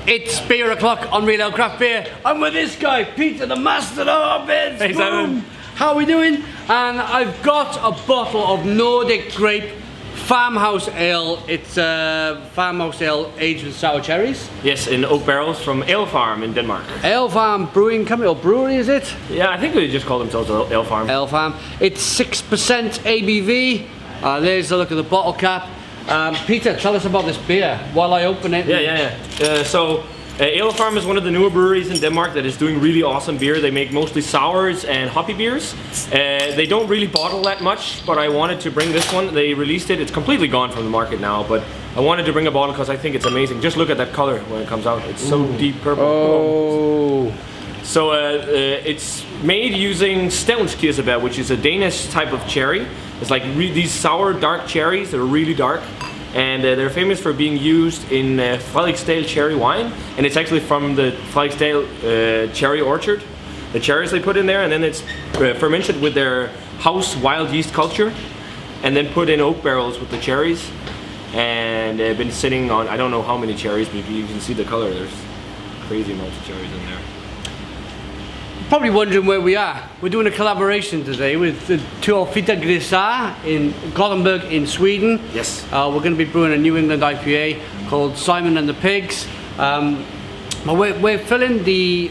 It's beer o'clock on Real Ale Craft Beer. I'm with this guy, Peter, the master of our beds. Hey, Simon. How are we doing? And I've got a bottle of Nordic Grape Farmhouse Ale. It's Farmhouse Ale aged with sour cherries. Yes, in oak barrels from AleFarm in Denmark. AleFarm Brewing Company, or brewery is it? Yeah, I think they just call themselves AleFarm. AleFarm. It's 6% ABV. There's a look at the bottle cap. Peter, tell us about this beer while I open it. AleFarm is one of the newer breweries in Denmark that is doing really awesome beer. They make mostly sours and hoppy beers. They don't really bottle that much, but I wanted to bring this one. They released it. It's completely gone from the market now, but I wanted to bring a bottle because I think it's amazing. Just look at that color when it comes out. It's so deep purple. Oh. So it's made using Stevnskirsebær, which is a Danish type of cherry. It's like these sour dark cherries that are really dark. And they're famous for being used in Frederiksdal cherry wine, and it's actually from the Frederiksdal cherry orchard. The cherries they put in there, and then it's fermented with their house wild yeast culture, and then put in oak barrels with the cherries. And they've been sitting on, I don't know how many cherries, but you can see the color. There's crazy amounts of cherries in there. Probably wondering where we are. We're doing a collaboration today with the Torfita Grisar in Gothenburg in Sweden. Yes. We're going to be brewing a New England IPA called Simon and the Pigs. We're filling the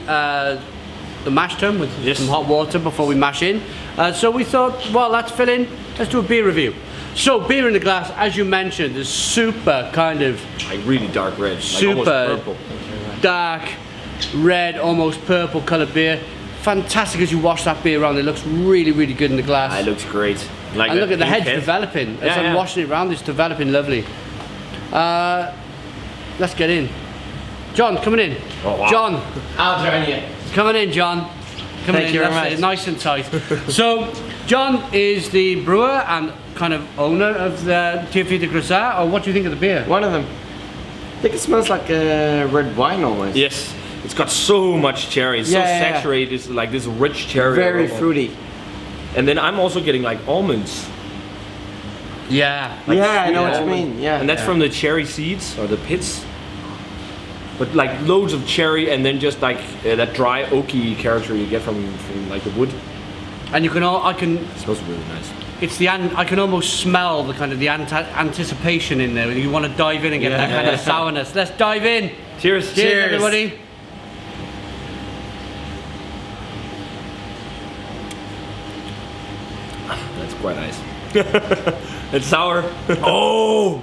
mash tun with some hot water before we mash in. So we thought, well, let's fill in, let's do a beer review. So beer in the glass, as you mentioned, is super kind of... Like really dark red, like super almost purple. Dark, red, almost purple coloured beer. Fantastic as you wash that beer around. It looks really, really good in the glass. It looks great. Like and look at the head's developing. As I'm washing it around, it's developing lovely. Let's get in. John, coming in. Oh, wow. John. I'll join you. Coming in, John. Coming Thank in. you very much. Nice and tight. So, John is the brewer and kind of owner of the Torfita Grisar. Or what do you think of the beer? One of them. I think it smells like red wine almost. Yes. It's got so much cherry. It's so saturated. It's like this rich cherry. Very aroma. fruity. And then I'm also getting like almonds. Yeah. Like I know what you almond. mean. Yeah. And that's from the cherry seeds or the pits. But like loads of cherry, and then just like that dry oaky character you get from like the wood. And you can It smells really nice. It's I can almost smell the kind of the anticipation in there. You want to dive in and get that kind of sourness. Let's dive in. Cheers. Cheers, everybody. That's quite nice. It's sour. Oh!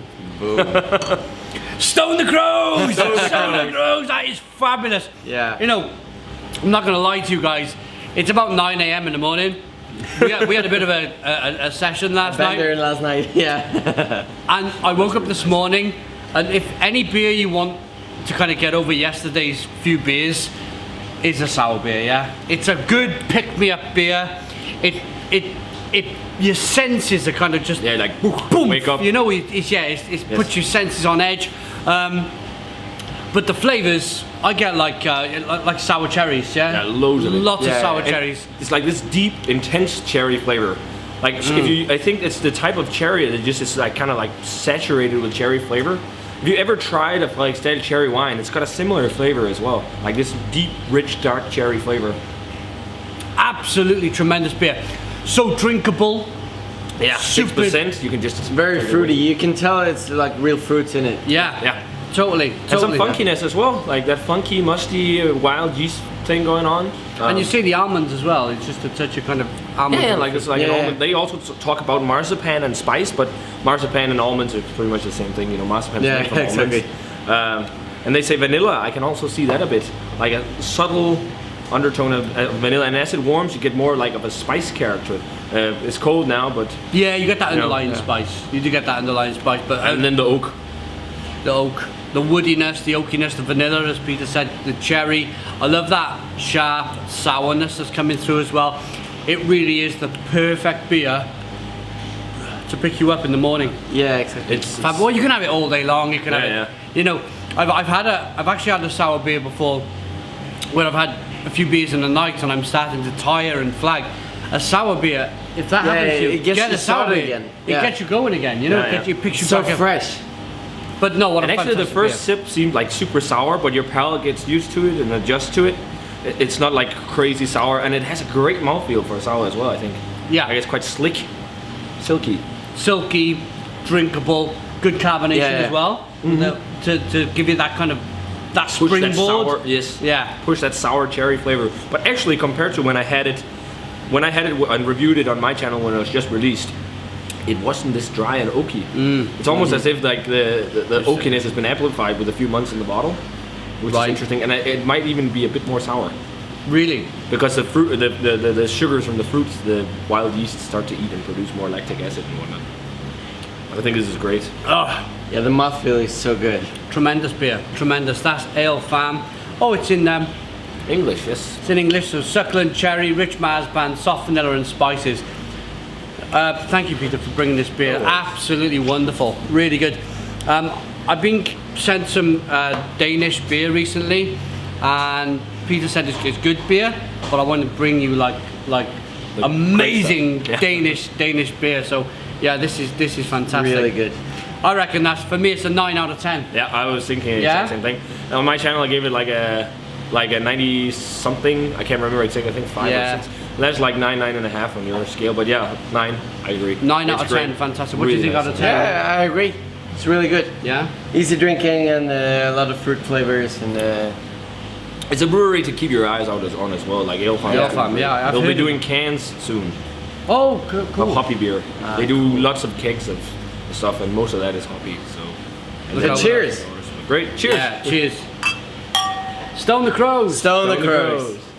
Stone the Crows! Stone the Crows! That is fabulous. Yeah. You know, I'm not going to lie to you guys. It's about 9 a.m. in the morning. We had a bit of a session last night. Bender last night, yeah. And I woke up this morning, and if any beer you want to kind of get over yesterday's few beers is a sour beer, yeah? It's a good pick-me-up beer. Your senses are kind of just like boom, wake up. You know, it's puts your senses on edge. But the flavors, I get like sour cherries, yeah. Yeah, loads of it. Lots of sour cherries. It's like this deep, intense cherry flavor. Like I think it's the type of cherry that just is like kind of like saturated with cherry flavor. If you ever tried a Frederiksdal cherry wine, it's got a similar flavor as well. Like this deep, rich, dark cherry flavor. Absolutely tremendous beer. So drinkable. Yeah, 6%. You can just Very fruity. You can tell it's like real fruits in it. Yeah. Totally. And some funkiness as well, like that funky, musty, wild yeast thing going on. And you see the almonds as well. It's just a touch of kind of almond. Yeah, like it's like an almond. They also talk about marzipan and spice, but marzipan and almonds are pretty much the same thing. You know, marzipan is made from almonds. And they say vanilla. I can also see that a bit, like a subtle undertone of vanilla. And as it warms, you get more like of a spice character. It's cold now, but yeah, you get that underlying spice. You do get that underlying spice, but and then the oak. The woodiness, the oakiness, the vanilla, as Peter said, the cherry. I love that sharp sourness that's coming through as well. It really is the perfect beer to pick you up in the morning. Yeah, exactly. Well, you can have it all day long. You can have it. Yeah. You know, I've actually had a sour beer before, where I've had a few beers in the night and I'm starting to tire and flag. A sour beer, if that happens to you, it gets get you a sour started beer. again. It gets you going again. You know, it picks you so back up. fresh. But no, what And a actually, the fantastic first beer. sip seemed like super sour, but your palate gets used to it and adjusts to it. It's not like crazy sour, and it has a great mouthfeel for a sour as well, I think. Yeah. Like it's quite slick, silky. Silky, drinkable, good carbonation Yeah, yeah. as well. To give you that kind of that Push that springboard. sour, yes. Yeah. Push that sour cherry flavor. But actually, compared to when I had it and reviewed it on my channel when it was just released, it wasn't this dry and oaky. It's almost as if like the oakiness has been amplified with a few months in the bottle, which Right. is interesting. And it might even be a bit more sour Really. because the fruit, the sugars from the fruits, the wild yeast start to eat and produce more lactic acid and whatnot. I think this is great. Oh, Yeah, the mouthfeel is so good. tremendous beer. Tremendous. That's AleFarm. Oh, it's in English, yes. It's in English, so succulent cherry, rich marzipan, soft vanilla and spices. Thank you, Peter, for bringing this beer. No worries. Absolutely wonderful, really good. I've been sent some Danish beer recently, and Peter said it's good beer, but I want to bring you like amazing great stuff. Yeah. Danish beer. So yeah, this is fantastic. Really good. I reckon that's, for me, it's a 9 out of 10. Yeah, I was thinking the Yeah? exact same thing. On my channel, I gave it like a 90 something. I can't remember exactly. I think 5 Yeah. or 6. And that's like 9.5 on your scale. But yeah, 9. I agree. 9 out It's of 10, great. fantastic. What do you Really think out nice. of 10? Yeah, I agree. It's really good. Yeah? Easy drinking and a lot of fruit flavors and It's a brewery to keep your eyes out on as well. Like AleFarm. AleFarm, yeah, I've They'll be heard of doing cans soon. Oh, cool. Of hoppy beer. They do lots of kegs of stuff, and most of that is hoppy. So. Look then out. cheers. Great. Cheers. Yeah, cheers. Stone the Crows. Stone the Crows.